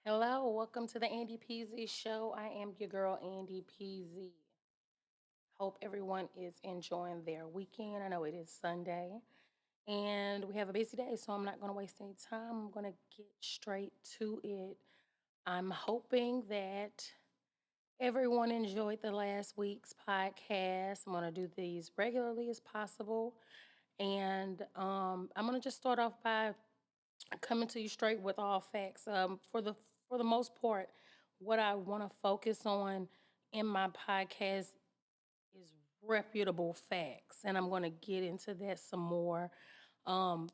Hello, welcome to the Andy PZ show. I am your girl, Andy PZ. Hope everyone is enjoying their weekend. I know it is Sunday and we have a busy day, so I'm not going to waste any time. I'm going to get straight to it. I'm hoping that everyone enjoyed the last week's podcast. I'm going to do these regularly as possible. And I'm going to just start off by coming to you straight with all facts. For the most part, what I want to focus on in my podcast is reputable facts, and I'm going to get into that some more. Um,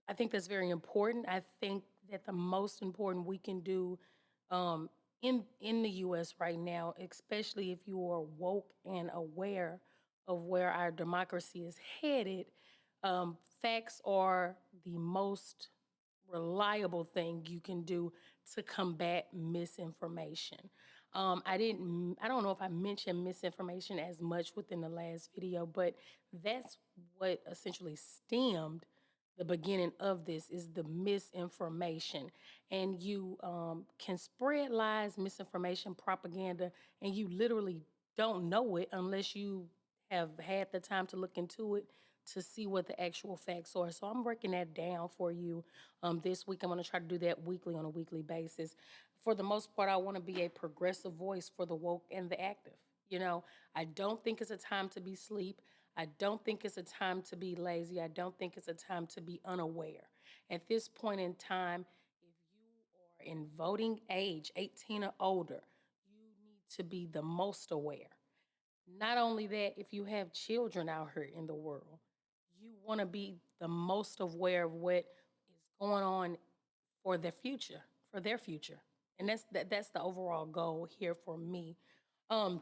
I think that's very important. I think that the most important we can do um, in the U.S. right now, especially if you are woke and aware of where our democracy is headed, facts are the most reliable thing you can do to combat misinformation. I don't know if I mentioned misinformation as much within the last video, but that's what essentially stemmed the beginning of this is the misinformation. And you can spread lies, misinformation, propaganda, and you literally don't know it unless you have had the time to look into it to see what the actual facts are. So I'm breaking that down for you this week. I'm going to try to do that weekly on a weekly basis. For the most part, I want to be a progressive voice for the woke and the active. You know, I don't think it's a time to be asleep. I don't think it's a time to be lazy. I don't think it's a time to be unaware. At this point in time, if you are in voting age, 18 or older, you need to be the most aware. Not only that, if you have children out here in the world, you want to be the most aware of what is going on for their future. And that's the overall goal here for me. Um,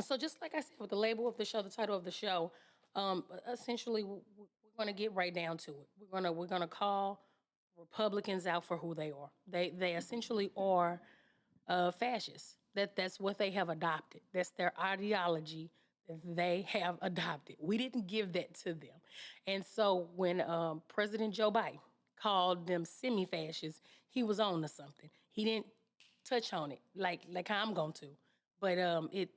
so just like I said, with the label of the show, the title of the show, essentially we're going to get right down to it. We're gonna call Republicans out for who they are. They essentially are fascists. That's what they have adopted. That's their ideology that they have adopted. We didn't give that to them, and so when President Joe Biden called them semi-fascists, he was on to something. He didn't touch on it like how I'm going to, but it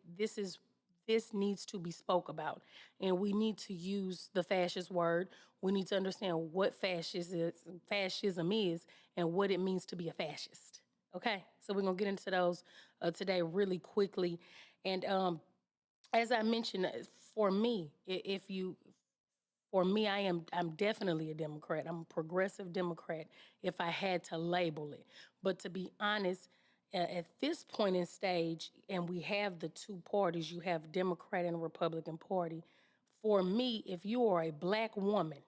this needs to be spoke about, and we need to use the fascist word. We need to understand what fascism is and what it means to be a fascist. Okay, so we're gonna get into those today really quickly, and as I mentioned, for me, if you for me, I'm definitely a Democrat. I'm a progressive Democrat if I had to label it. But to be honest, at this point in stage, and we have the two parties, you have Democrat and Republican Party. For me, if you are a black woman,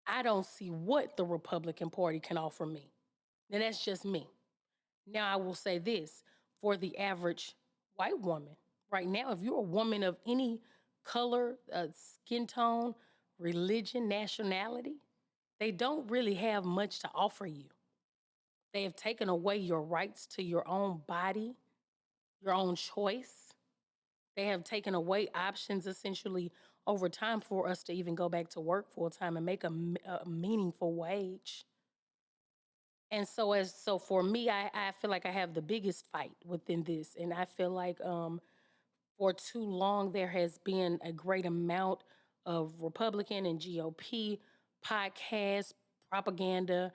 I don't see what the Republican Party can offer me. And that's just me. Now, I will say this for the average white woman right now, if you're a woman of any color, skin tone, religion, nationality, they don't really have much to offer you. They have taken away your rights to your own body, your own choice. They have taken away options essentially over time for us to even go back to work full time and make a meaningful wage. And so for me, I feel like I have the biggest fight within this. And I feel like for too long there has been a great amount of Republican and GOP podcasts, propaganda,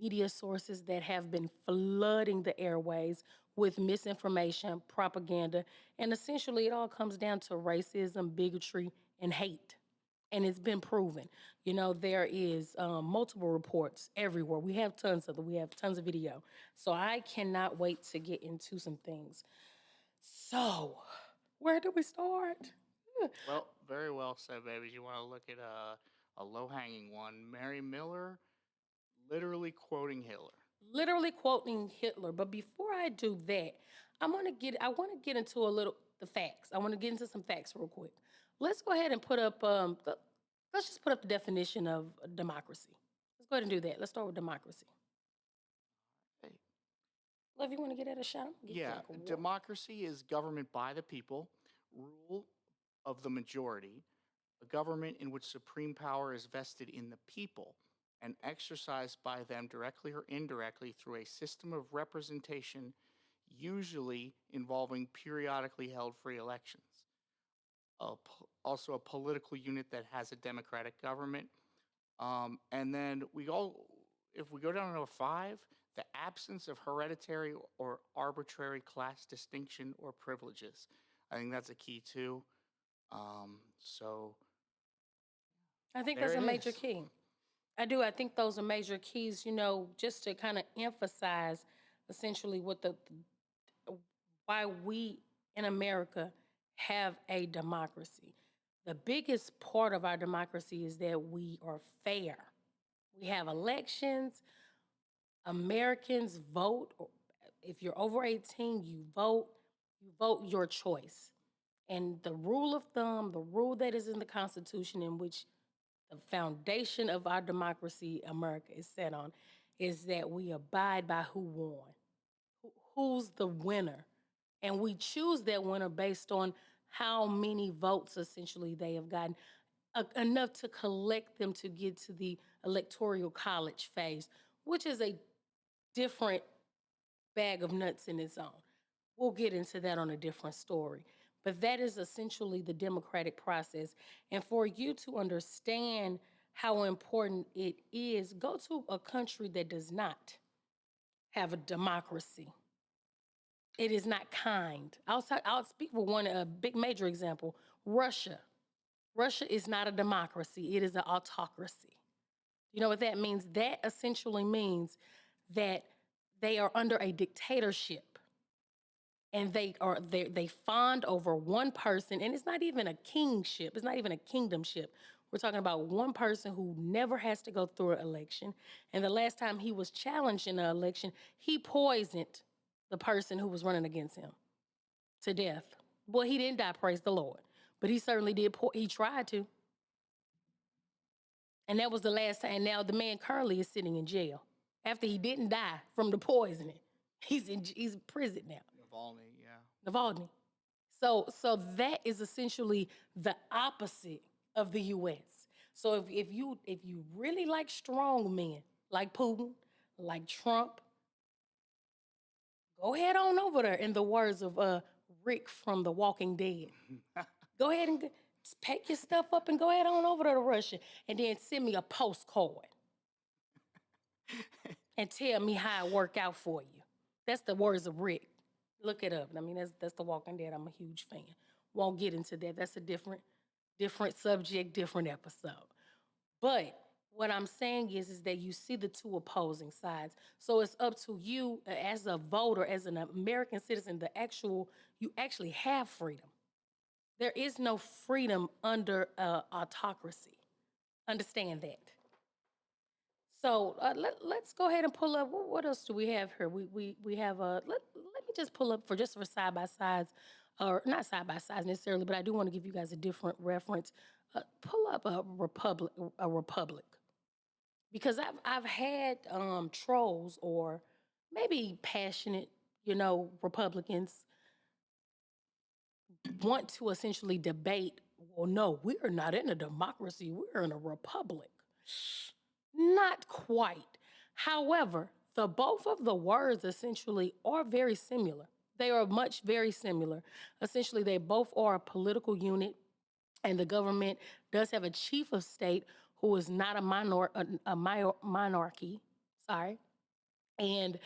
media sources that have been flooding the airways with misinformation, propaganda, and essentially it all comes down to racism, bigotry, and hate, and it's been proven. You know, there is multiple reports everywhere. We have tons of them. We have tons of video. So I cannot wait to get into some things. So, where do we start? Well, very well said, baby. You want to look at a low hanging one. Mary Miller literally quoting Hitler. Literally quoting Hitler. But before I do that, I want to get into a little the facts. I want to get into some facts real quick. Let's go ahead and put up let's just put up the definition of democracy. Let's go ahead and do that. Let's start with democracy. Hey, Love, you want to get at a shot? I'm gonna get you yeah, like a water. democracy is government by the people, rule of the majority, a government in which supreme power is vested in the people, and exercised by them directly or indirectly through a system of representation, usually involving periodically held free elections. Also, a political unit that has a democratic government. And then if we go down to number five, the absence of hereditary or arbitrary class distinction or privileges. I think that's a key too. So I think there that's a it major is. key. I do. I think those are major keys, just to kind of emphasize essentially what why we in America have a democracy. The biggest part of our democracy is that we are fair. We have elections. Americans vote. If you're over 18, you vote. You vote your choice. And the rule of thumb, the rule that is in the Constitution, in which the foundation of our democracy, America, is set on, is that we abide by who won, who's the winner. And we choose that winner based on how many votes essentially they have gotten, enough to collect them to get to the electoral college phase, which is a different bag of nuts in its own. We'll get into that on a different story. But that is essentially the democratic process. And for you to understand how important it is, go to a country that does not have a democracy. It is not kind. I'll speak for one a big major example. Russia. Russia is not a democracy. It is an autocracy. You know what that means? That essentially means that they are under a dictatorship, and they fawn over one person, and it's not even a kingship. It's not even a kingdomship. We're talking about one person who never has to go through an election. And the last time he was challenged in an election, he poisoned the person who was running against him to death. Well, he didn't die, praise the Lord, but he certainly did. He tried to, and that was the last time. And now the man currently is sitting in jail after he didn't die from the poisoning. He's in prison now. Navalny, yeah. Navalny. So that is essentially the opposite of the U.S. So if you really like strong men, like Putin, like Trump, go ahead on over there. In the words of Rick from The Walking Dead, go ahead and pack your stuff up and go ahead on over there to Russia, and then send me a postcard and tell me how it worked out for you. That's the words of Rick. Look it up. I mean, that's The Walking Dead. I'm a huge fan. Won't get into that. That's a different subject, different episode. But what I'm saying is that you see the two opposing sides. So it's up to you as a voter, as an American citizen, you actually have freedom. There is no freedom under autocracy. Understand that. So let's go ahead and pull up. What else do we have here? We have let me just pull up for side by sides, or not side by sides necessarily, but I do want to give you guys a different reference. Pull up a republic, because I've had trolls or maybe passionate, Republicans want to essentially debate. Well, no, we are not in a democracy. We're in a republic. Not quite. However, the both of the words essentially are very similar. They are much very similar. Essentially, they both are a political unit, and the government does have a chief of state who is not a monarchy. Sorry, and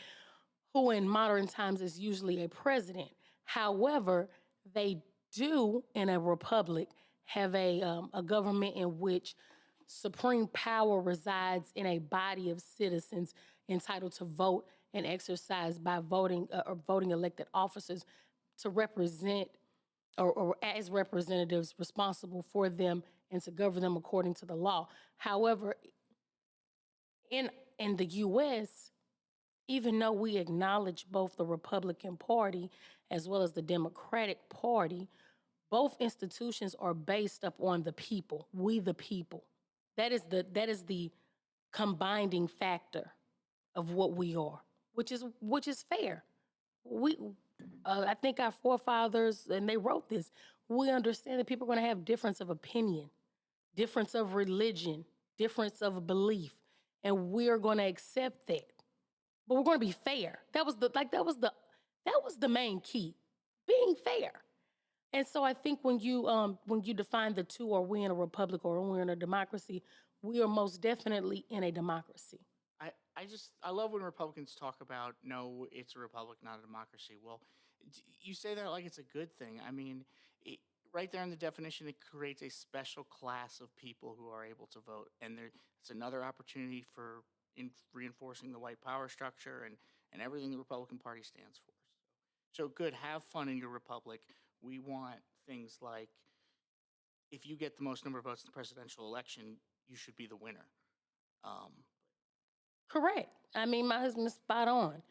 who in modern times is usually a president. However, they do in a republic have a government in which supreme power resides in a body of citizens entitled to vote and exercise by voting or voting elected officers to represent or as representatives responsible for them and to govern them according to the law. However, in in the US, even though we acknowledge both the Republican Party as well as the Democratic Party, both institutions are based upon the people, we the people. That is the combining factor of what we are, which is fair. We I think our forefathers, and they wrote this, we understand that people are going to have difference of opinion, difference of religion, difference of belief. and we're going to accept that. But we're going to be fair. That was the main key, being fair. And so I think when you define the two, are we in a republic or we're in a democracy, we are most definitely in a democracy. I love when Republicans talk about, no, it's a republic, not a democracy. Well, you say that like it's a good thing. I mean, it, right there in the definition, it creates a special class of people who are able to vote, and it's another opportunity for reinforcing the white power structure and everything the Republican Party stands for. So good, have fun in your republic. We want things like, if you get the most number of votes in the presidential election, you should be the winner. Um, Correct. I mean, my husband is spot on.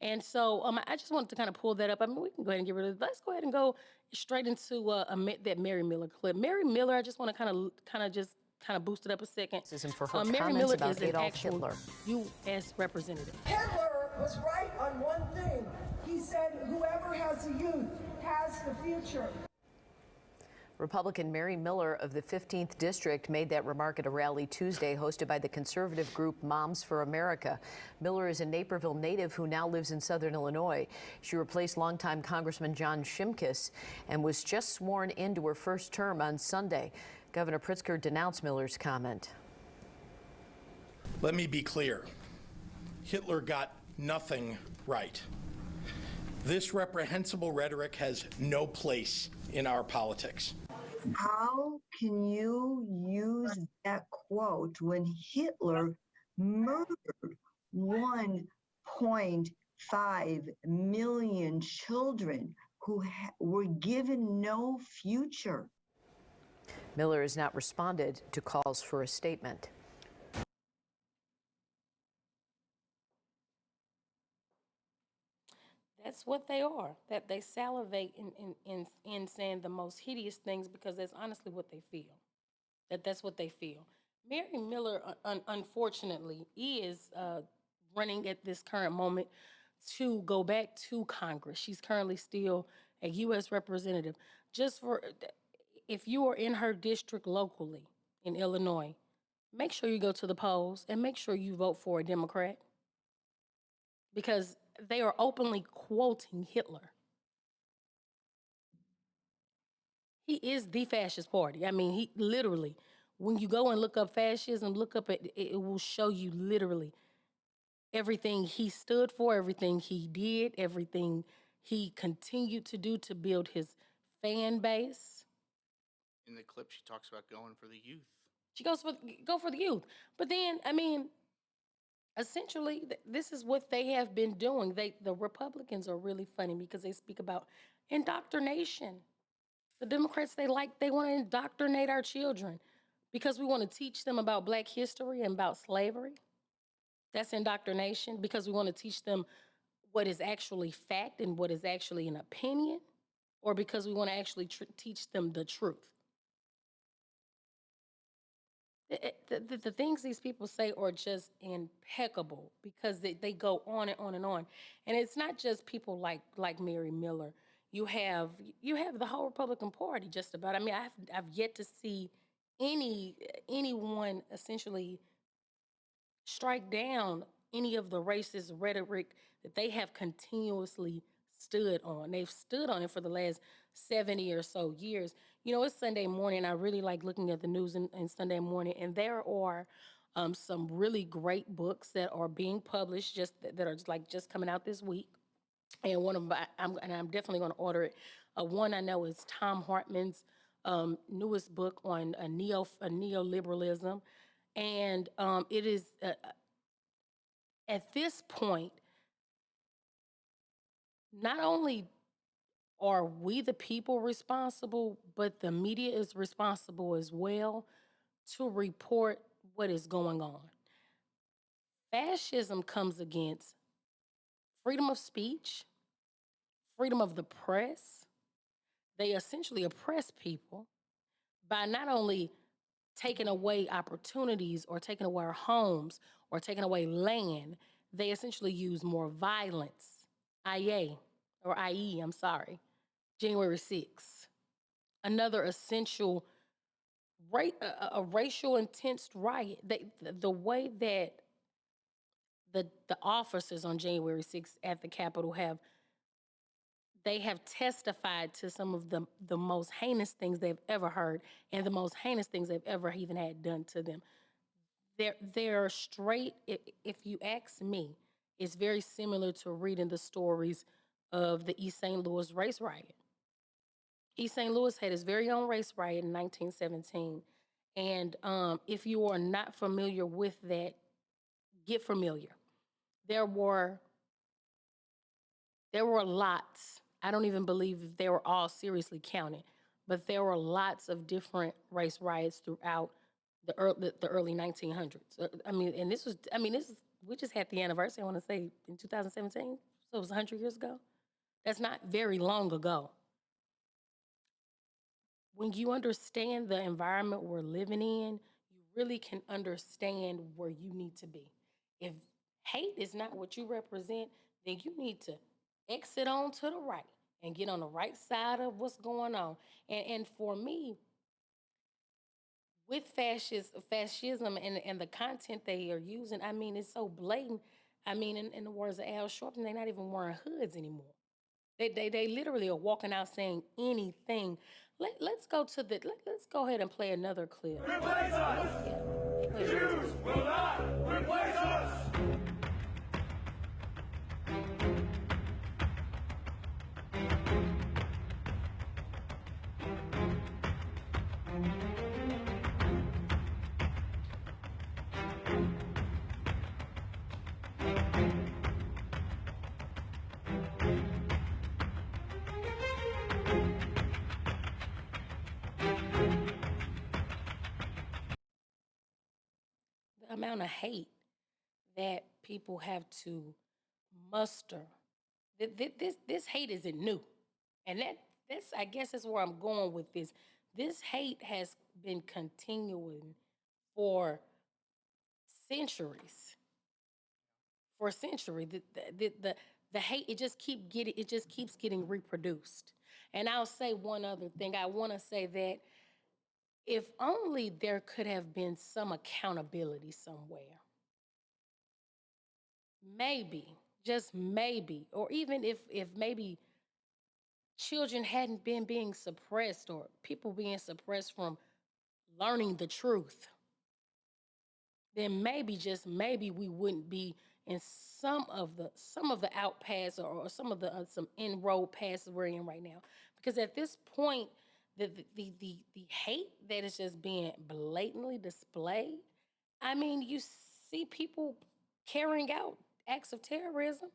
And so I just wanted to kind of pull that up. I mean, we can go ahead and get rid of it. Let's go ahead and go straight into that Mary Miller clip. Mary Miller, I just want to kind of boost it up a second. Fascism for her Mary comments Miller about is an Adolf actual Hitler. U.S. representative. Hitler was right on one thing. He said, whoever has the youth has the future. Republican Mary Miller of the 15th District made that remark at a rally Tuesday hosted by the conservative group Moms for America. Miller is a Naperville native who now lives in southern Illinois. She replaced longtime Congressman John Shimkus and was just sworn into her first term on Sunday. Governor Pritzker denounced Miller's comment. Let me be clear. Hitler got nothing right. This reprehensible rhetoric has no place in our politics. How can you use that quote when Hitler murdered 1.5 million children who were given no future? Miller has not responded to calls for a statement. That's what they are. That they salivate in saying the most hideous things because that's honestly what they feel. That's what they feel. Mary Miller, unfortunately, is running at this current moment to go back to Congress. She's currently still a U.S. representative. If you are in her district locally in Illinois, make sure you go to the polls and make sure you vote for a Democrat because they are openly quoting Hitler. He is the fascist party. I mean, he literally, when you go and look up fascism, look up it will show you literally everything he stood for, everything he did, everything he continued to do to build his fan base. in the clip, she talks about going for the youth. She go for the youth. But then, I mean, essentially, this is what they have been doing. The Republicans are really funny because they speak about indoctrination. The Democrats, they want to indoctrinate our children because we want to teach them about Black history and about slavery. That's indoctrination because we want to teach them what is actually fact and what is actually an opinion, or because we want to actually teach them the truth. The things these people say are just impeccable because they go on and on and on. And it's not just people like Mary Miller. You have the whole Republican Party just about. I mean, I've yet to see anyone essentially strike down any of the racist rhetoric that they have continuously stood on. They've stood on it for the last 70 or so years. You know, it's Sunday morning. I really like looking at the news and Sunday morning, and there are some really great books that are being published that are just coming out this week. And one of my, I'm definitely going to order it. One I know is Tom Hartman's newest book on neoliberalism, and it is at this point, not only are we the people responsible, but the media is responsible as well to report what is going on. Fascism comes against freedom of speech, freedom of the press. They essentially oppress people by not only taking away opportunities or taking away our homes or taking away land, they essentially use more violence. I'm sorry, January 6th. Another essential a racial intense riot. The way that the officers on January 6th at the Capitol have testified to some of the most heinous things they've ever heard and the most heinous things they've ever even had done to them. They're straight. If you ask me, it's very similar to reading the stories of the East St. Louis race riot. East St. Louis had its very own race riot in 1917, and if you are not familiar with that, get familiar. There were lots. I don't even believe they were all seriously counted, but there were lots of different race riots throughout the early 1900s. We just had the anniversary, I want to say, in 2017, so it was 100 years ago. That's not very long ago. When you understand the environment we're living in, you really can understand where you need to be. If hate is not what you represent, then you need to exit on to the right and get on the right side of what's going on. And for me, with fascism and the content they are using, I mean, it's so blatant. I mean, in the words of Al Sharpton, they're not even wearing hoods anymore. They literally are walking out saying anything. Let's go to let's go ahead and play another clip. Replace us! Yeah. The Jews will not replace us! The amount of hate that people have to muster. This hate isn't new, and that's I guess that's where I'm going with this. This hate has been continuing for centuries. For a century, the hate it just keeps getting reproduced. And I'll say one other thing. I want to say that if only there could have been some accountability somewhere. Maybe, just maybe, or even if maybe children hadn't been being suppressed or people being suppressed from learning the truth, then maybe, just maybe, we wouldn't be in some of the outpass or some of the some in-road passes we're in right now. Because at this point, the hate that is just being blatantly displayed. I mean, you see people carrying out acts of terrorism.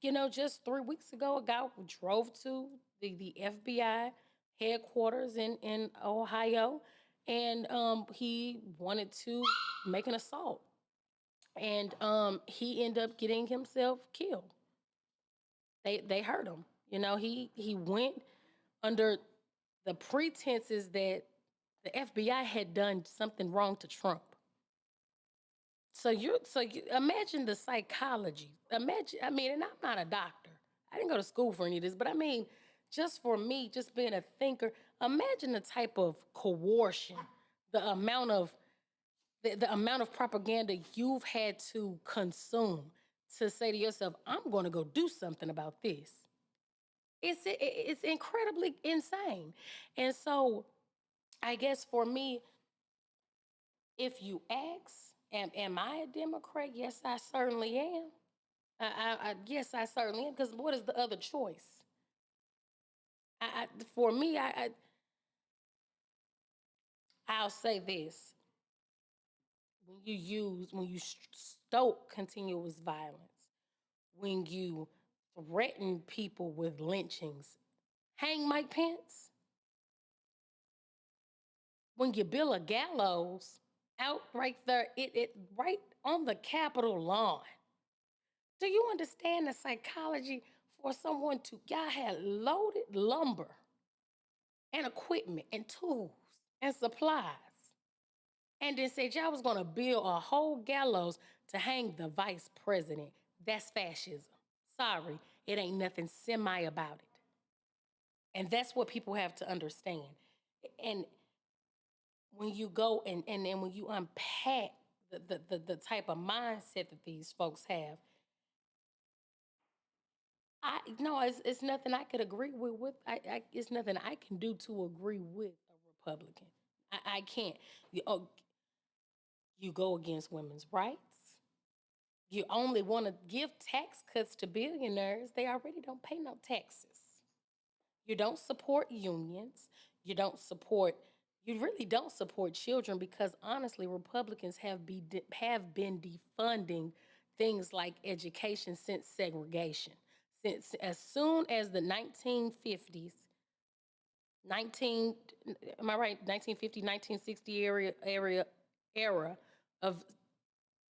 You know, just 3 weeks ago, a guy drove to the FBI headquarters in Ohio, and he wanted to make an assault, and he ended up getting himself killed. They hurt him. You know, he went under the pretenses that the FBI had done something wrong to Trump. So you imagine the psychology. Imagine, I mean, and I'm not a doctor. I didn't go to school for any of this, but I mean, just for me, just being a thinker, imagine the type of coercion, the amount of the amount of propaganda you've had to consume to say to yourself, I'm going to go do something about this. It's incredibly insane. And so I guess for me, if you ask, am I a Democrat? Yes, I certainly am. Yes, I certainly am. Because what is the other choice? For me, I'll say this: when you stoke continuous violence, when you threaten people with lynchings, hang Mike Pence. When you build a gallows out right there, it right on the Capitol lawn. Do you understand the psychology for someone to, y'all had loaded lumber and equipment and tools and supplies, and then said y'all was gonna build a whole gallows to hang the vice president? That's fascism. Sorry, it ain't nothing semi about it. And that's what people have to understand. And when you go and then when you unpack the type of mindset that these folks have. No, it's nothing I could agree with. It's nothing I can do to agree with a Republican. I can't. You go against women's rights. You only want to give tax cuts to billionaires. They already don't pay no taxes. You don't support unions. You don't support. You really don't support children because honestly, Republicans have been defunding things like education since segregation. Since as soon as the 1950s, 19 am I right? 1950, 1960 era of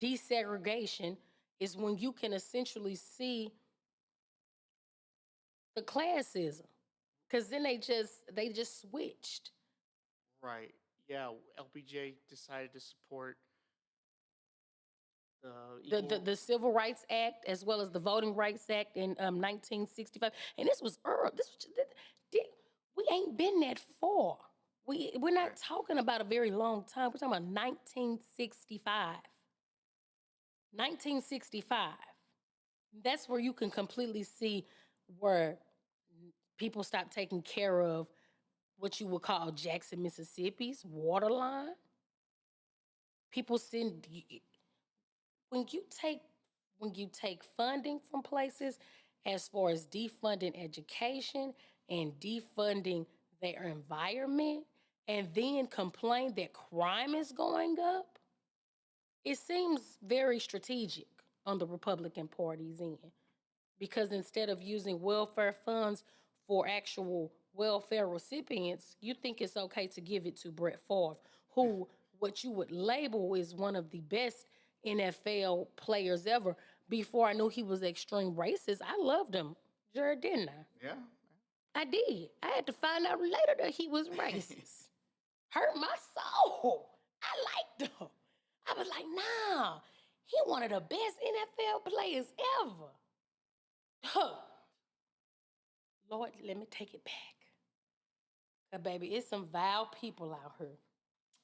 desegregation is when you can essentially see the classism because then they just switched Right. Yeah. LBJ decided to support the equal. the Civil Rights Act as well as the Voting Rights Act in 1965, and this was early. We ain't been that far. We're not Right. talking about a very long time. We're talking about 1965. 1965. That's where you can completely see where people stopped taking care of what you would call Jackson, Mississippi's water line. People send when you take funding from places as far as defunding education and defunding their environment and then complain that crime is going up, it seems very strategic on the Republican Party's end. Because instead of using welfare funds for actual welfare recipients, you think it's okay to give it to Brett Favre, who what you would label is one of the best NFL players ever. Before I knew he was extreme racist, I loved him. Jared, didn't I? Yeah. I did. I had to find out later that he was racist. Hurt my soul. I liked him. I was like, nah, he one of the best NFL players ever. Huh. Lord, let me take it back. 'Cause, baby, it's some vile people out here.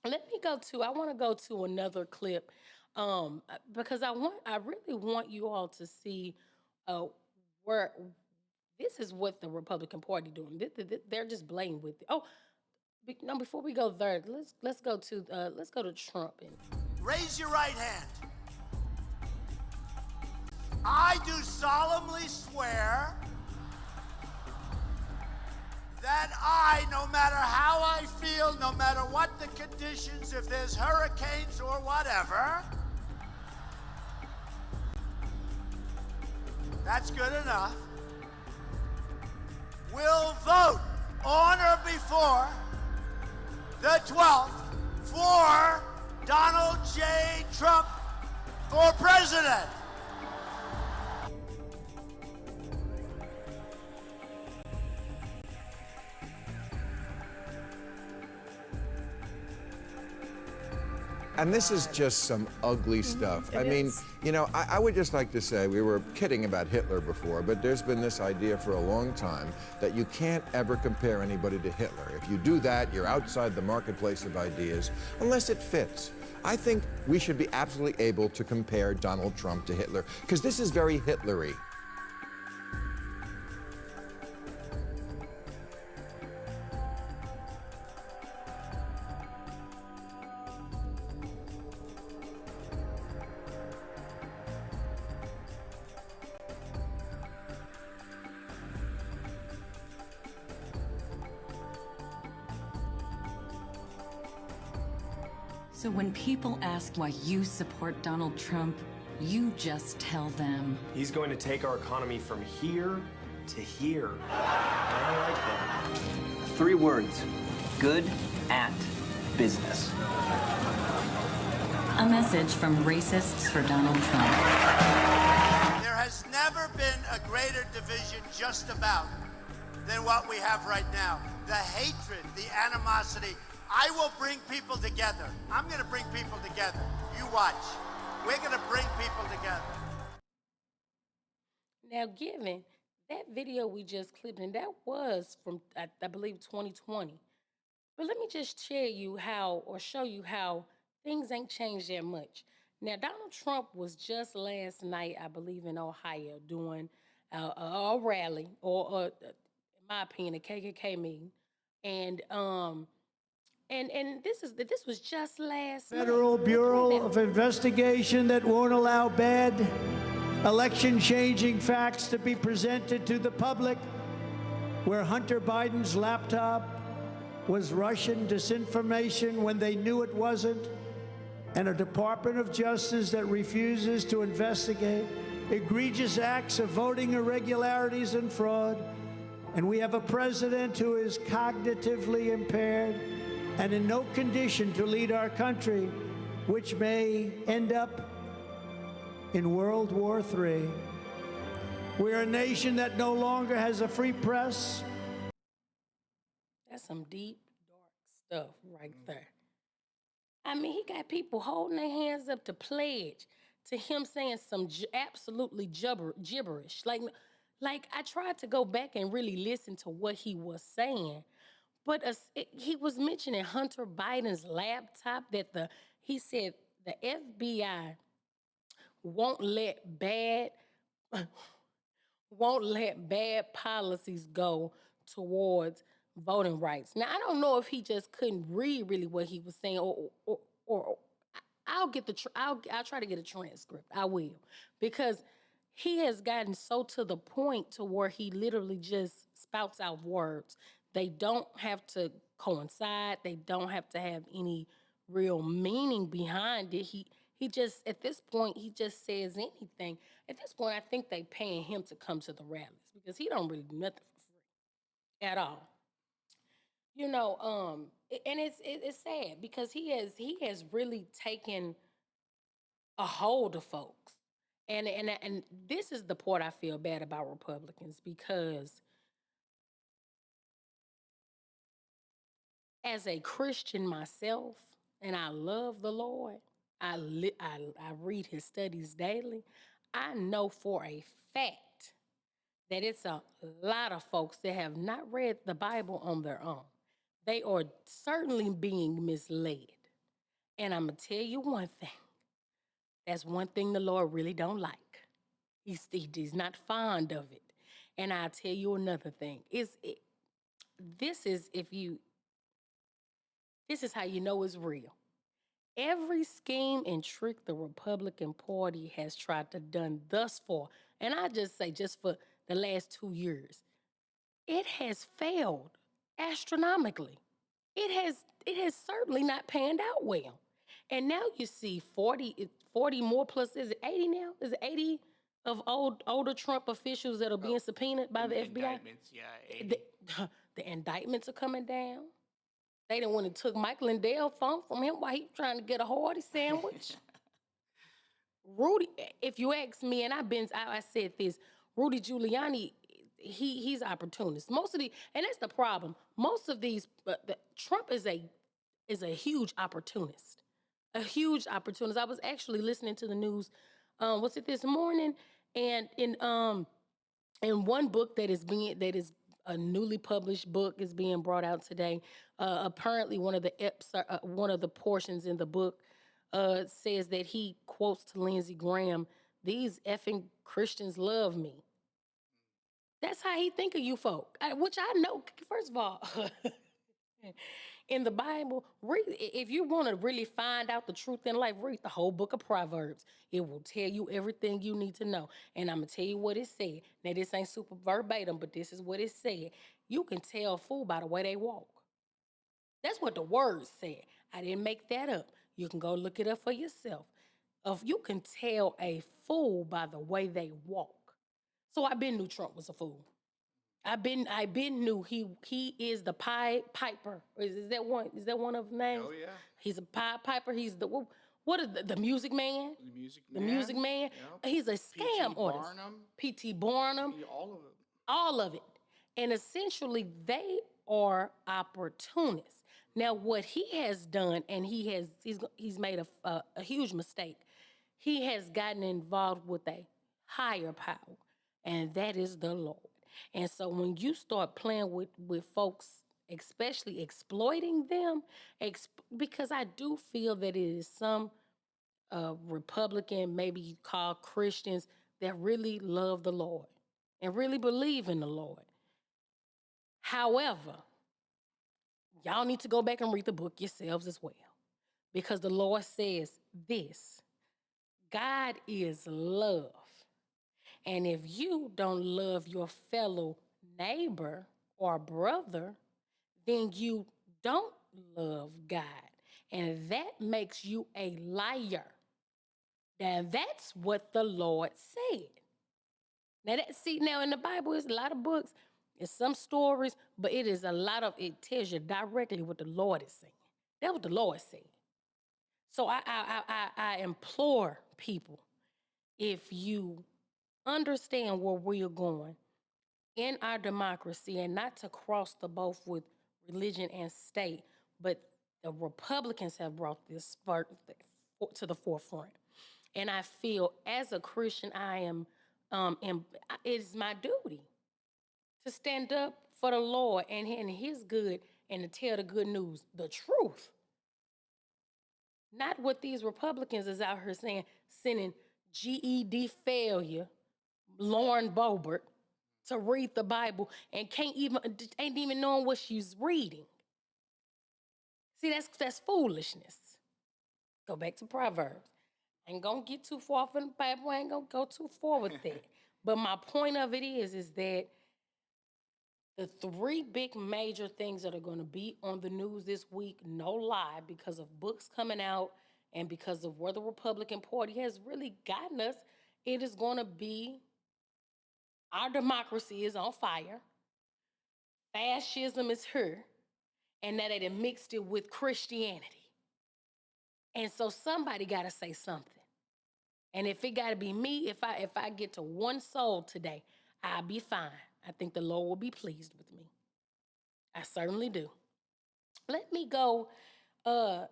I want to go to another clip because I really want you all to see uh, where this is what the Republican Party doing. They're just blatant with it. Oh, no, before we go there, let's go to Trump. And Raise your right hand. I do solemnly swear that I, no matter how I feel, no matter what the conditions, if there's hurricanes or whatever, that's good enough, will vote on or before the 12th for Donald J. Trump for president. And this is just some ugly stuff. I mean, you know, I would just like to say, we were kidding about Hitler before, but there's been this idea for a long time that you can't ever compare anybody to Hitler. If you do that, you're outside the marketplace of ideas, unless it fits. I think we should be absolutely able to compare Donald Trump to Hitler, because this is very Hitlery. So when people ask why you support Donald Trump, you just tell them. He's going to take our economy from here to here. I like that. 3 words. Good at business. A message from Racists for Donald Trump. There has never been a greater division just about than what we have right now. The hatred, the animosity. I will bring people together. I'm going to bring people together. You watch. We're going to bring people together. now, given that video we just clipped, and that was from I believe 2020. But let me just show you how things ain't changed that much. Now, Donald Trump was just last night, I believe, in Ohio doing a rally, or in my opinion, a KKK meeting, and this was just last night. Federal Bureau of Investigation that won't allow bad election-changing facts to be presented to the public, where Hunter Biden's laptop was Russian disinformation when they knew it wasn't, and a Department of Justice that refuses to investigate egregious acts of voting irregularities and fraud. And we have a president who is cognitively impaired and in no condition to lead our country, which may end up in World War III. We're a nation that no longer has a free press. That's some deep, dark stuff right there. I mean, he got people holding their hands up to pledge to him saying some absolutely gibberish. Like I tried to go back and really listen to what he was saying, but he was mentioning Hunter Biden's laptop he said the FBI won't let bad won't let bad policies go towards voting rights. Now, I don't know if he just couldn't read really what he was saying, or I'll get I'll try to get a transcript. I will, because he has gotten so to the point to where he literally just spouts out words. They don't have to coincide. They don't have to have any real meaning behind it. He just, at this point, he just says anything. At this point, I think they paying him to come to the rallies, because he don't really do nothing for free at all. You know, and it's sad, because he has really taken a hold of folks. And this is the part I feel bad about Republicans, because as a Christian myself, and I love the Lord, I read his studies daily. I know for a fact that it's a lot of folks that have not read the Bible on their own. They are certainly being misled. And I'm going to tell you one thing. That's one thing the Lord really don't like. He's not fond of it. And I'll tell you another thing. This is how you know it's real. Every scheme and trick the Republican Party has tried to done thus far, and I just say just for the last 2 years, it has failed astronomically. It has certainly not panned out well. And now you see 40 more plus, is it 80 now? Is it 80 of older Trump officials that are being subpoenaed by the FBI? Indictments, yeah. 80. The indictments are coming down. They done went and took Michael and Dale phone from him while he was trying to get a hearty sandwich. Rudy, if you ask me, and I said this, Rudy Giuliani, he's opportunist. And that's the problem. Most of these, Trump is a huge opportunist. A huge opportunist. I was actually listening to the news, this morning, and in one book that is a newly published book is being brought out today. Apparently, one of the portions in the book says that he quotes to Lindsey Graham, "These effing Christians love me." That's how he think of you folk, which I know. First of all, in the Bible, if you want to really find out the truth in life, read the whole book of Proverbs. It will tell you everything you need to know. And I'm going to tell you what it said. Now, this ain't super verbatim, but this is what it said. You can tell a fool by the way they walk. That's what the words said. I didn't make that up. You can go look it up for yourself. You can tell a fool by the way they walk. So I been knew Trump was a fool. I been knew he is the Pied Piper. Is that one? Is that one of the names? Oh yeah. He's a Pied Piper. He's what is the Music Man? The Music The Man. Music Man. Yep. He's a scam artist. P.T. Barnum. All of it. All of it. And essentially, they are opportunists. Now, what he has done, and he's made a huge mistake. He has gotten involved with a higher power, and that is the Lord. And so when you start playing with folks, especially exploiting them, because I do feel that it is some Republican, maybe you call Christians, that really love the Lord and really believe in the Lord. However, y'all need to go back and read the book yourselves as well, because the Lord says this: God is love. And if you don't love your fellow neighbor or brother, then you don't love God. And that makes you a liar. Now, that's what the Lord said. Now in the Bible, it's a lot of books, it's some stories, but it tells you directly what the Lord is saying. That's what the Lord said. So I implore people, if you understand where we're going in our democracy, and not to cross the both with religion and state, but the Republicans have brought this to the forefront. And I feel as a Christian, it is my duty to stand up for the Lord and his good, and to tell the good news, the truth. Not what these Republicans is out here saying, sending GED failure, Lauren Boebert, to read the Bible and ain't even knowing what she's reading. See, that's foolishness. Go back to Proverbs. I ain't gonna get too far from the Bible. I ain't gonna go too far with that. But my point of it is that the three big major things that are gonna be on the news this week, no lie, because of books coming out and because of where the Republican Party has really gotten us, it is gonna be our democracy is on fire. Fascism is here, and that it mixed it with Christianity. And so somebody got to say something. And if it got to be me, if I get to one soul today, I'll be fine. I think the Lord will be pleased with me. I certainly do. Let me go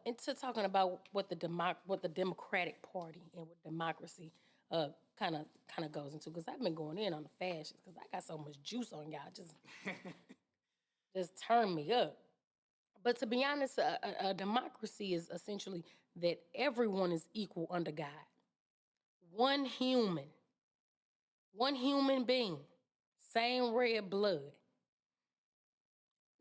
into talking about what the Democratic Party and what democracy kind of goes into, because I've been going in on the fascists because I got so much juice on y'all. Just turn me up. But to be honest, a democracy is essentially that everyone is equal under God. One human being, same red blood.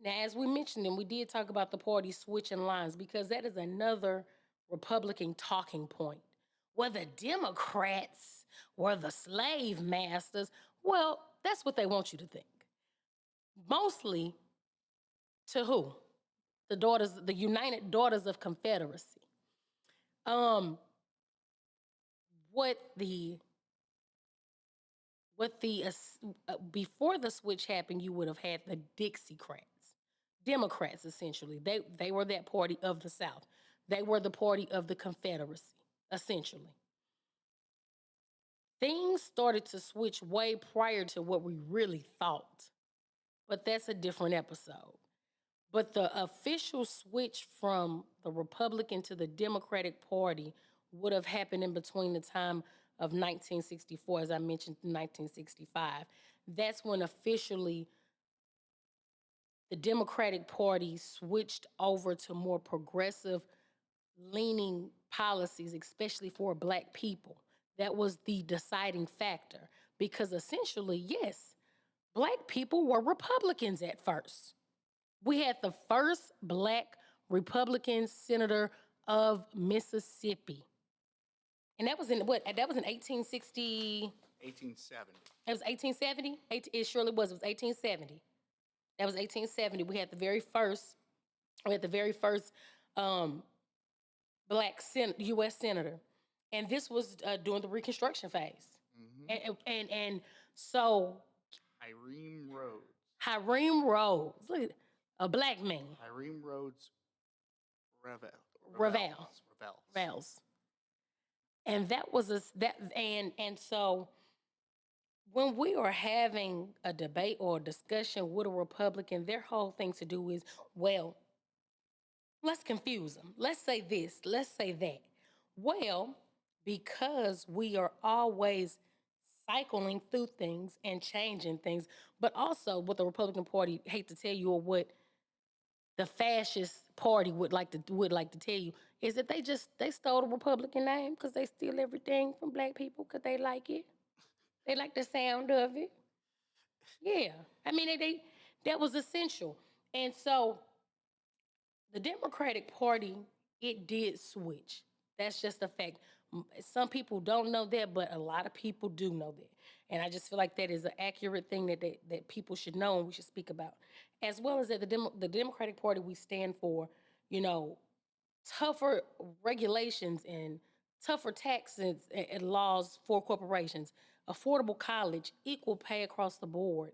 Now, as we mentioned, and we did talk about the party switching lines, because that is another Republican talking point. Well, the Democrats were the slave masters. Well, that's what they want you to think. Mostly to who? The United Daughters of Confederacy. Before the switch happened, you would have had the Dixiecrats, Democrats essentially. They were that party of the South. They were the party of the Confederacy, essentially. Things started to switch way prior to what we really thought, but that's a different episode. But the official switch from the Republican to the Democratic Party would have happened in between the time of 1964, as I mentioned, 1965. That's when officially the Democratic Party switched over to more progressive leaning policies, especially for Black people. That was the deciding factor, because essentially, yes, Black people were Republicans at first. We had the first Black Republican senator of Mississippi. And that was in what? That was in 1860. 1870. It was 1870? It surely was. It was 1870. That was 1870. We had the very first Black U.S. senator. And this was during the Reconstruction phase. Mm-hmm. And so... Hiram Rhodes. Look at it. A Black man. Hiram Rhodes Revels. And that was and so when we are having a debate or a discussion with a Republican, their whole thing to do is, well, let's confuse them. Let's say this, let's say that. Well, because we are always cycling through things and changing things, but also what the Republican Party, hate to tell you, or what the fascist party would like to tell you is that they stole the Republican name because they steal everything from black people because they like it. They like the sound of it. Yeah, I mean that was essential, and so the Democratic Party, it did switch. That's just a fact. Some people don't know that, but a lot of people do know that. And I just feel like that is an accurate thing that people should know and we should speak about. As well as that the Democratic Party, we stand for, tougher regulations and tougher taxes and laws for corporations, affordable college, equal pay across the board,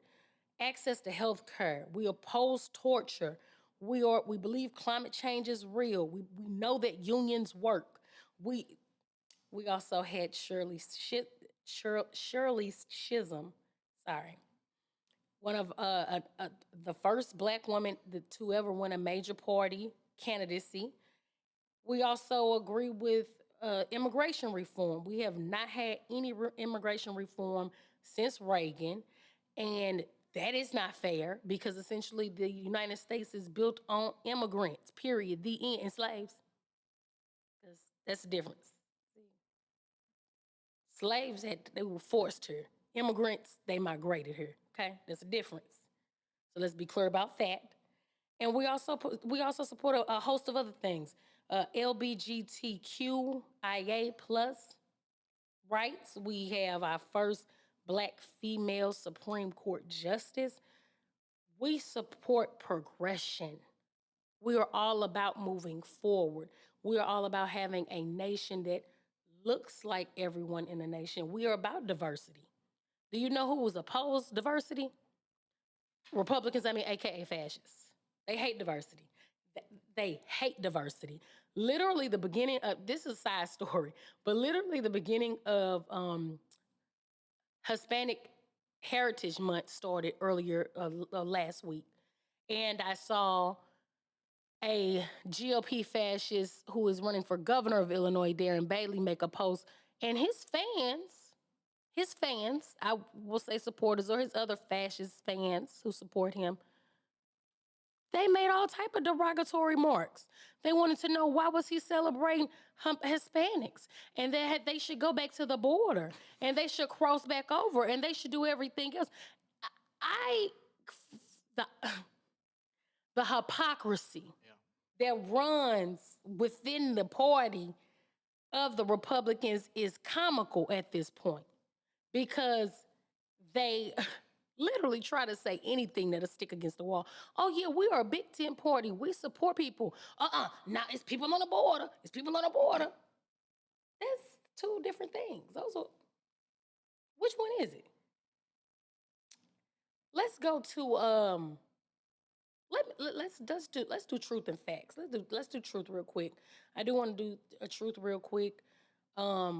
access to health care. We oppose torture. We believe climate change is real. We know that unions work. We also had Shirley Chisholm, sorry, one of the first black woman to ever win a major party candidacy. We also agree with immigration reform. We have not had any immigration reform since Reagan, and that is not fair because essentially the United States is built on immigrants, period, the end, and slaves. That's the difference. Slaves they were forced here. Immigrants, they migrated here. Okay, there's a difference. So let's be clear about that. And we also support a host of other things. LBGTQIA plus rights. We have our first black female Supreme Court justice. We support progression. We are all about moving forward. We are all about having a nation that looks like everyone in the nation. We are about diversity. Do you know who was opposed diversity? Republicans, AKA fascists. They hate diversity. They hate diversity. Literally the beginning of, this is a side story, but literally the beginning of Hispanic Heritage Month started earlier last week. And I saw a GOP fascist who is running for governor of Illinois, Darren Bailey, make a post. And his fans, I will say supporters or his other fascist fans who support him, they made all type of derogatory remarks. They wanted to know why was he celebrating Hispanics and that they should go back to the border and they should cross back over and they should do everything else. The hypocrisy that runs within the party of the Republicans is comical at this point because they literally try to say anything that'll stick against the wall. Oh, yeah, we are a Big Tent party. We support people. Now it's people on the border. It's people on the border. That's two different things. Which one is it? Let's go to let's do truth and facts. Let's do truth real quick. I do want to do a truth real quick. I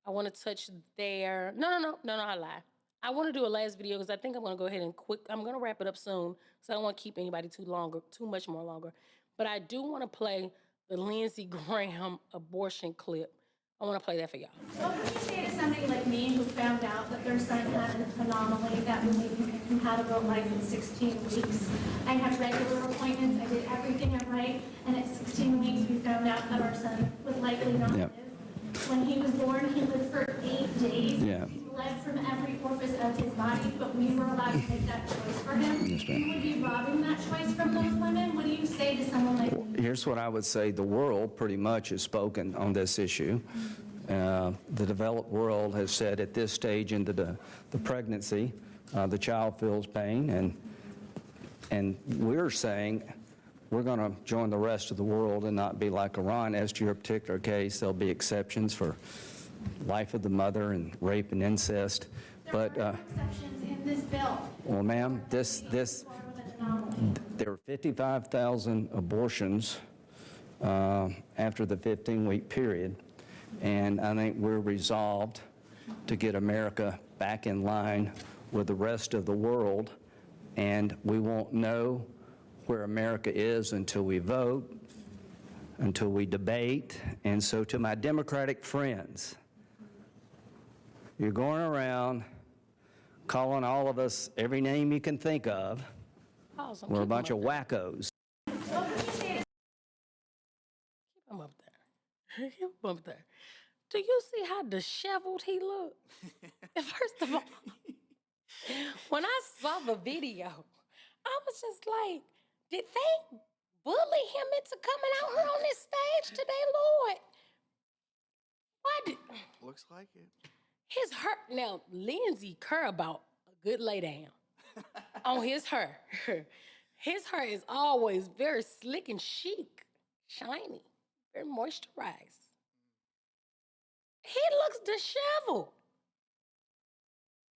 want to touch there. No, I lie. I want to do a last video because I think I'm going to go ahead and I'm going to wrap it up soon, so I don't want to keep anybody too much more longer. But I do want to play the Lindsey Graham abortion clip. I want to play that for y'all. What would you say to somebody like me who found out that their son had an anomaly that would leave him incompatible life in 16 weeks? I had regular appointments. I did everything right. And at 16 weeks, we found out that our son would likely not live. When he was born, he lived for 8 days. Yeah. He bled from every orifice of his body, but we were allowed to make that choice for him. Yes, ma'am. You would be robbing that choice from those women? What do you say to someone like me? Here's what I would say. The world pretty much has spoken on this issue. The developed world has said at this stage into the pregnancy, the child feels pain, and we're saying we're going to join the rest of the world and not be like Iran. As to your particular case, there'll be exceptions for life of the mother and rape and incest. There are exceptions in this bill. Well, ma'am, there were 55,000 abortions after the 15-week period, and I think we're resolved to get America back in line with the rest of the world, and we won't know where America is until we vote, until we debate. And so to my Democratic friends, you're going around calling all of us every name you can think of. We're a bunch of wackos. Keep him up there. Keep him up there. Do you see how disheveled he looked? First of all, when I saw the video, I was just like, did they bully him into coming out here on this stage today, Lord? Why did Looks like it. his hair? Now, Lindsay care about a good lay down on his hair. His hair is always very slick and chic, shiny, very moisturized. He looks disheveled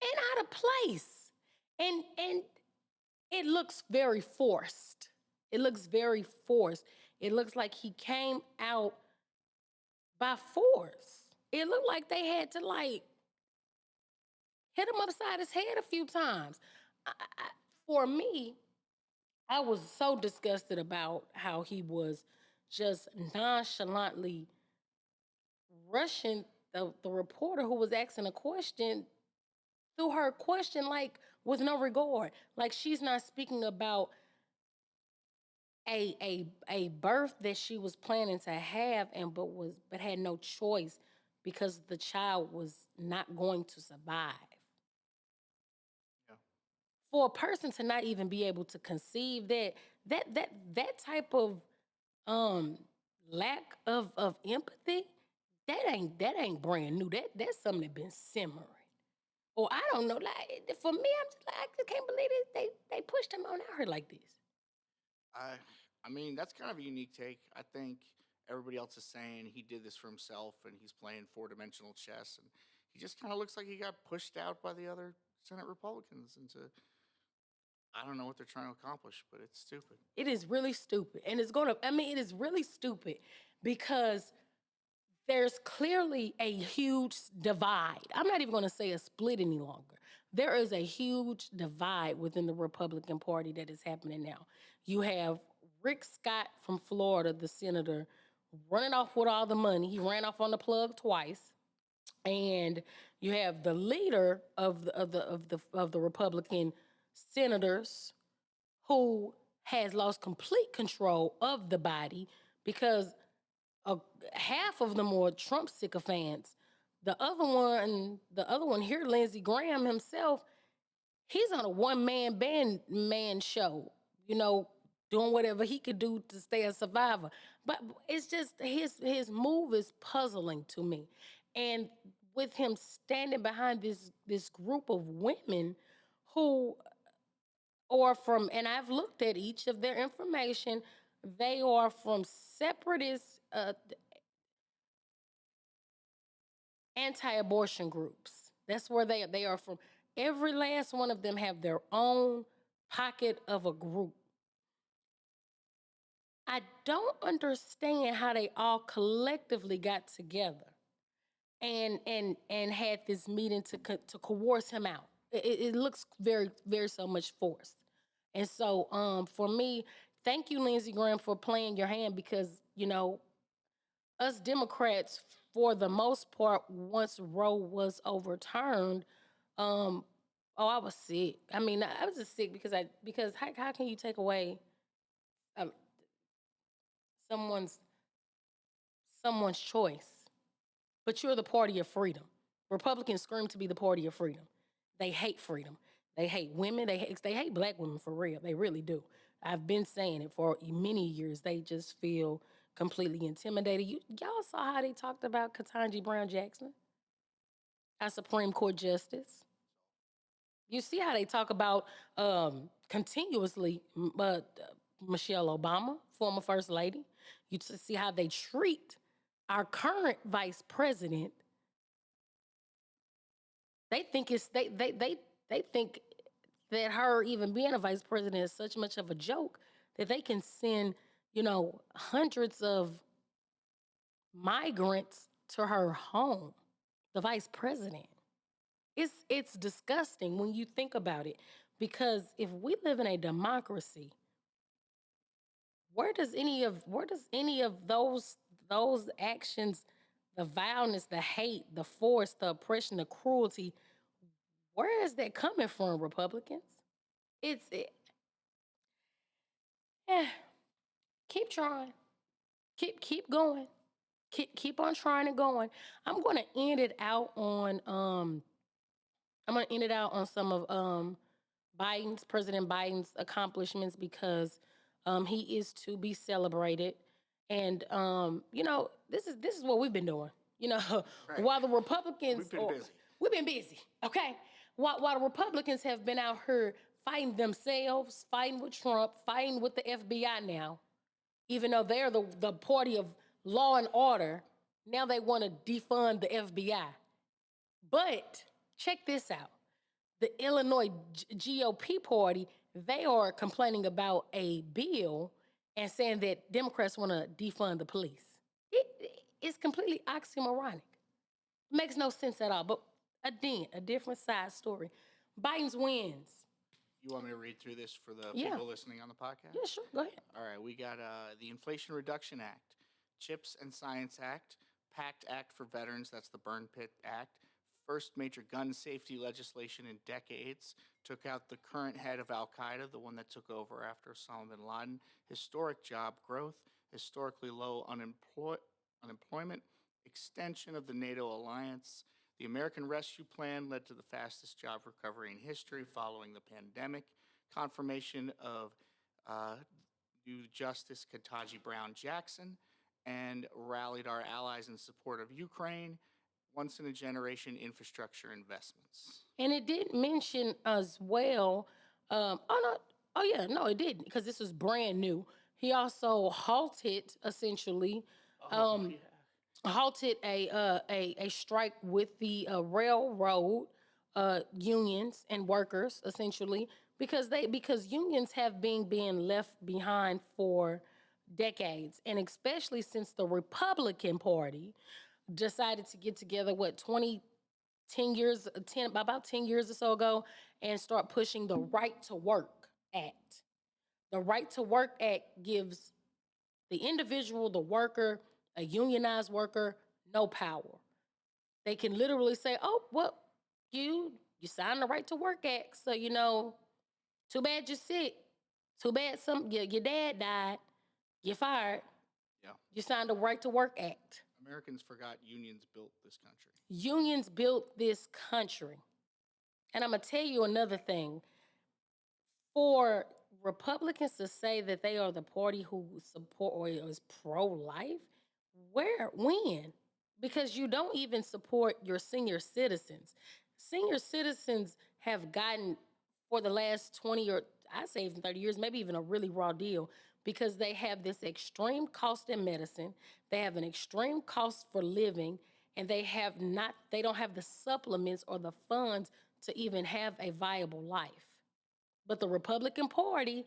and out of place. And it looks very forced. It looks very forced. It looks like he came out by force. It looked like they had to like hit him upside his head a few times. For me, I was so disgusted about how he was just nonchalantly rushing the reporter who was asking a question through her question, like with no regard. Like she's not speaking about a birth that she was planning to have but had no choice because the child was not going to survive. Yeah. For a person to not even be able to conceive that type of lack of empathy, that ain't brand new. That's something that been simmering. Or I don't know. Like for me, I'm just like I just can't believe it. They pushed him on out here like this. I mean, that's kind of a unique take. I think everybody else is saying he did this for himself and he's playing four-dimensional chess, and he just kind of looks like he got pushed out by the other Senate Republicans into. I don't know what they're trying to accomplish, but it's stupid. It is really stupid. And it is really stupid because there's clearly a huge divide. I'm not even going to say a split any longer. There is a huge divide within the Republican Party that is happening now. You have Rick Scott from Florida, the senator, running off with all the money. He ran off on the plug twice. And you have the leader of the Republican senators who has lost complete control of the body because half of them were Trump sycophants. The other one here, Lindsey Graham himself, he's on a one-man show, doing whatever he could do to stay a survivor. But it's just his move is puzzling to me. And with him standing behind this group of women who are from, and I've looked at each of their information, they are from separatist anti-abortion groups. That's where they are from. Every last one of them have their own pocket of a group. I don't understand how they all collectively got together and had this meeting to coerce him out. It looks very, very so much forced. And so for me, thank you, Lindsey Graham, for playing your hand because, us Democrats, for the most part, once Roe was overturned, I was sick. I mean, I was just sick because how can you take away um, someone's choice? But you're the party of freedom. Republicans scream to be the party of freedom. They hate freedom. They hate women. They hate black women for real. They really do. I've been saying it for many years. They just feel completely intimidated. Y'all saw how they talked about Ketanji Brown Jackson, our Supreme Court Justice. You see how they talk about continuously Michelle Obama, former First Lady. You see how they treat our current Vice President. They think they think that her even being a vice president is such much of a joke that they can send, hundreds of migrants to her home, the vice president. It's disgusting when you think about it, because if we live in a democracy, where does any of those actions, the violence, the hate, the force, the oppression, the cruelty, where is that coming from, Republicans? trying. Keep going. Keep on trying and going. I'm going to end it out on some of President Biden's accomplishments because he is to be celebrated. And this is what we've been doing. Right. While the Republicans We've been busy. okay? While the Republicans have been out here fighting themselves, fighting with Trump, fighting with the FBI now, even though they're the party of law and order, now they want to defund the FBI. But check this out. The Illinois GOP party, they are complaining about a bill and saying that Democrats want to defund the police. It's completely oxymoronic. Makes no sense at all. But again, a different side story. Biden's wins. You want me to read through this for the Yeah. people listening on the podcast? Yeah, sure. Go ahead. All right, we got the Inflation Reduction Act, CHIPS and Science Act, PACT Act for Veterans, that's the Burn Pit Act, first major gun safety legislation in decades, took out the current head of Al-Qaeda, the one that took over after Osama bin Laden, historic job growth, historically low unemployment, extension of the NATO alliance. The American Rescue Plan led to the fastest job recovery in history following the pandemic. Confirmation of new Justice Ketanji Brown Jackson, and rallied our allies in support of Ukraine. Once-in-a-generation infrastructure investments. And it did mention as well. It didn't because this was brand new. He also halted essentially. Halted a strike with the railroad unions and workers essentially because unions have been being left behind for decades, and especially since the Republican Party decided to get together about 10 years or so ago and start pushing the Right to Work Act. The Right to Work Act gives the individual, the worker, a unionized worker, no power. They can literally say, oh, well, you signed the Right to Work Act, so, too bad you're sick. Too bad your dad died. You're fired. Yeah. You signed the Right to Work Act. Americans forgot unions built this country. Unions built this country. And I'm going to tell you another thing. For Republicans to say that they are the party who support or is pro-life, when? Because you don't even support your senior citizens. Senior citizens have gotten, for the last 20 or I say even 30 years, maybe even a really raw deal, because they have this extreme cost in medicine, they have an extreme cost for living, and they don't have the supplements or the funds to even have a viable life. But the Republican Party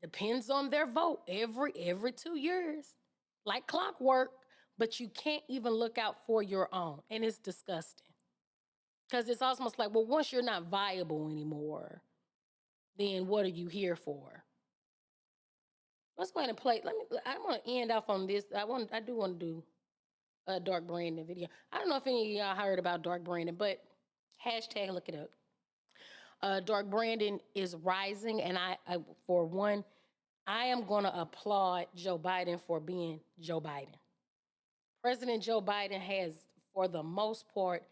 depends on their vote every 2 years, like clockwork, but you can't even look out for your own, and it's disgusting. Because it's almost like, well, once you're not viable anymore, then what are you here for? Let's go ahead and play. I'm going to end off on this. I do want to do a Dark Brandon video. I don't know if any of y'all heard about Dark Brandon, but hashtag look it up. Dark Brandon is rising, and I for one, I am going to applaud Joe Biden for being Joe Biden. President Joe Biden has, for the most part,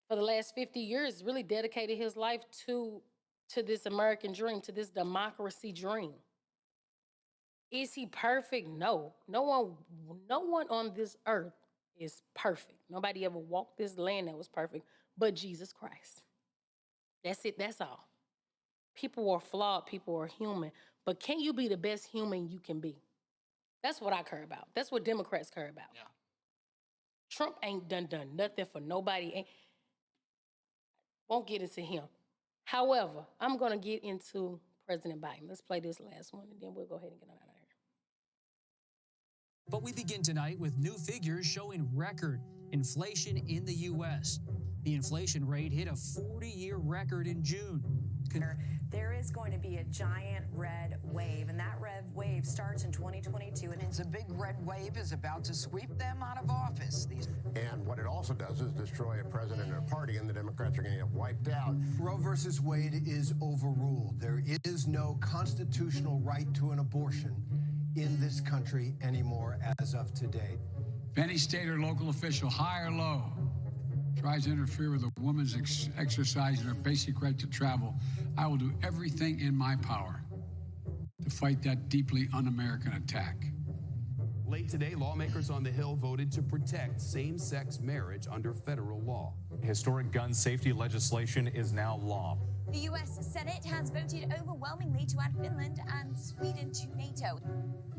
for the last 50 years, really dedicated his life to this American dream, to this democracy dream. Is he perfect? No. No one on this earth is perfect. Nobody ever walked this land that was perfect but Jesus Christ. That's it. That's all. People are flawed. People are human. But can you be the best human you can be? That's what I care about. That's what Democrats care about. Yeah. Trump ain't done nothing for nobody. Won't get into him. However, I'm going to get into President Biden. Let's play this last one, and then we'll go ahead and get on out of here. But we begin tonight with new figures showing record inflation in the U.S. The inflation rate hit a 40-year record in June. There is going to be a giant red wave, and that red wave starts in 2022. And it's a big red wave is about to sweep them out of office. And what it also does is destroy a president and a party, and the Democrats are going to get wiped out. Roe versus Wade is overruled. There is no constitutional right to an abortion in this country anymore as of today. If any state or local official, high or low, tries to interfere with a woman's exercising her basic right to travel, I will do everything in my power to fight that deeply un-American attack. Late today, lawmakers on the Hill voted to protect same-sex marriage under federal law. Historic gun safety legislation is now law. The U.S. Senate has voted overwhelmingly to add Finland and Sweden to NATO.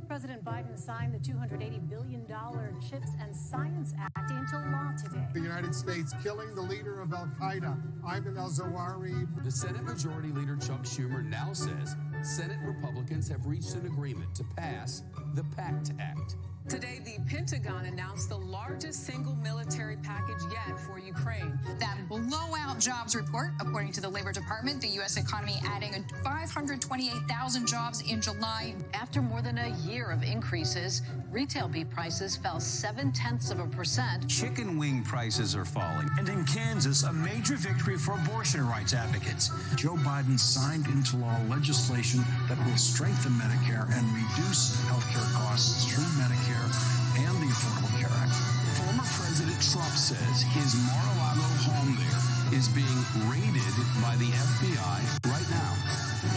President Biden signed the $280 billion CHIPS and Science Act into law today. The United States killing the leader of al-Qaeda, Ayman al-Zawahiri. The Senate Majority Leader Chuck Schumer now says Senate Republicans have reached an agreement to pass the PACT Act. Today, the Pentagon announced the largest single military package yet for Ukraine. That blowout jobs report, according to the Labor Department, the U.S. economy adding 528,000 jobs in July. After more than a year of increases, retail beef prices fell 0.7%. Chicken wing prices are falling. And in Kansas, a major victory for abortion rights advocates. Joe Biden signed into law legislation that will strengthen Medicare and reduce health care costs through Medicare and the Affordable Care Act. Former President Trump says his Mar-a-Lago home there is being raided by the FBI right now.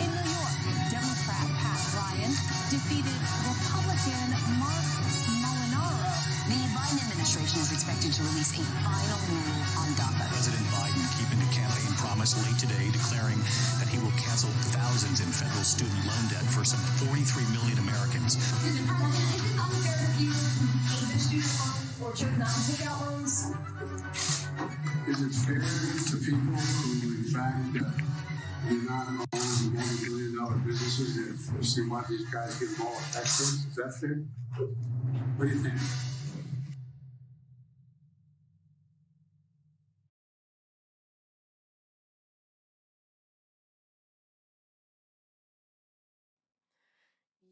In New York, Democrat Pat Ryan defeated Republican Mark Molinaro. The Biden administration is expected to release a final rule on DACA. President Biden keeping the campaign promise late today, declaring that he will cancel thousands in federal student loan debt for some 43 million Americans. Is it unfair for you to pay the student loans or choose not to take out loans? Is it fair to people who, in fact, do not own the multi-billion-dollar businesses that see why these guys get all tax breaks? Is that fair? What do you think?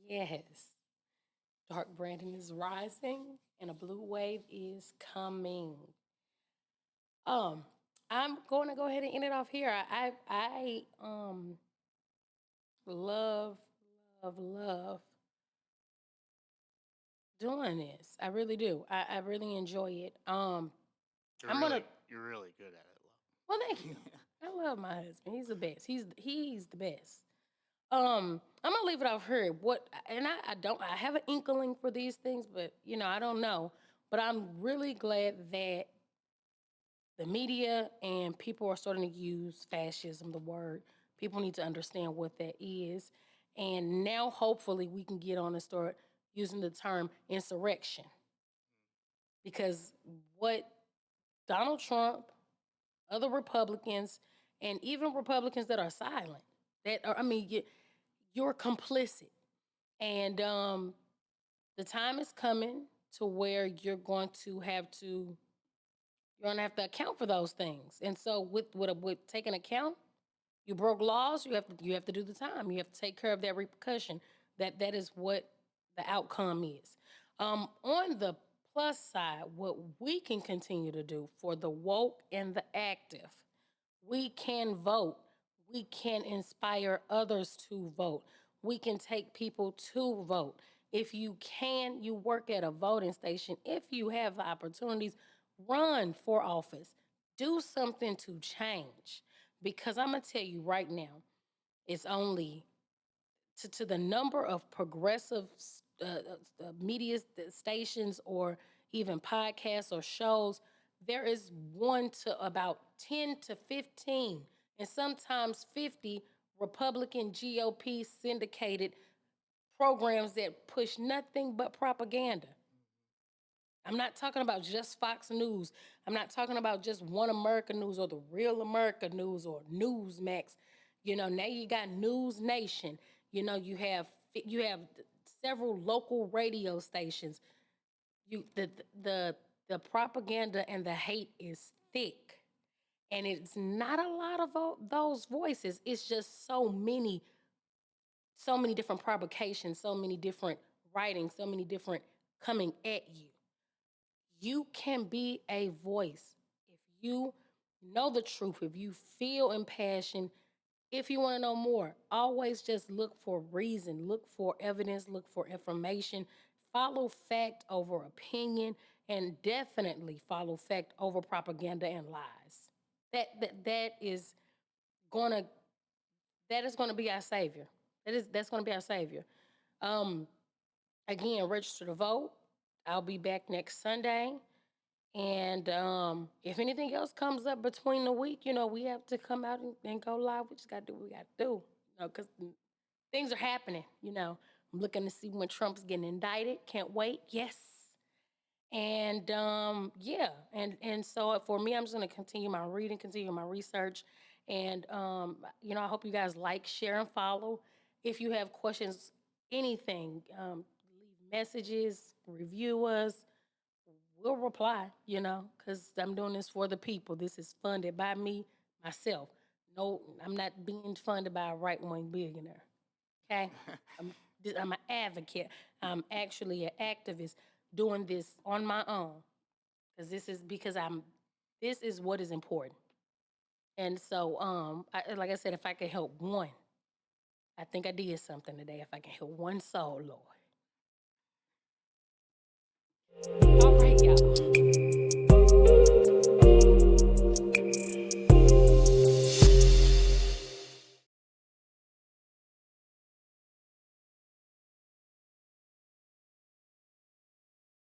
Yes. Dark Brandon is rising and a blue wave is coming. I'm going to go ahead and end it off here. I love doing this. I really do. I really enjoy it. You're really good at it, love. Well, thank you. I love my husband. He's the best. He's the best. I'm gonna leave it off here. I have an inkling for these things, but I don't know. But I'm really glad that the media and people are starting to use fascism, the word. People need to understand what that is. And now hopefully we can get on and start using the term insurrection. Because what Donald Trump, other Republicans, and even Republicans that are silent, you're complicit. And the time is coming to where you're going to have to account for those things. And so with taking account, you broke laws, you have to do the time. You have to take care of that repercussion. That is what the outcome is. On the plus side, what we can continue to do for the woke and the active, we can vote. We can inspire others to vote. We can take people to vote. If you can, you work at a voting station. If you have the opportunities, run for office. Do something to change. Because I'm going to tell you right now, it's only to the number of progressive media stations or even podcasts or shows, there is one to about 10 to 15 and sometimes 50 Republican GOP syndicated programs that push nothing but propaganda. I'm not talking about just Fox News. I'm not talking about just One America News or the Real America News or Newsmax. Now you got News Nation. You have several local radio stations. The propaganda and the hate is thick. And it's not a lot of those voices. It's just so many different provocations, so many different writings, so many different coming at you. You can be a voice if you know the truth, if you feel impassioned, If you want to know more, always just look for reason, look for evidence, look for information, follow fact over opinion, and definitely follow fact over propaganda and lies. That is gonna be our savior. That's gonna be our savior. Um, Again, register to vote. I'll be back next Sunday. And if anything else comes up between the week, we have to come out and go live. We just got to do what we got to do. Because things are happening, I'm looking to see when Trump's getting indicted. Can't wait. Yes. And yeah. And so for me, I'm just going to continue my reading, continue my research. And, I hope you guys like, share, and follow. If you have questions, anything, leave messages, review us. We'll reply, because I'm doing this for the people. This is funded by me, myself. No, I'm not being funded by a right-wing billionaire. Okay? I'm an advocate. I'm actually an activist doing this on my own. This is what is important. And so, like I said, if I could help one, I think I did something today. If I can help one soul, Lord. All right, y'all.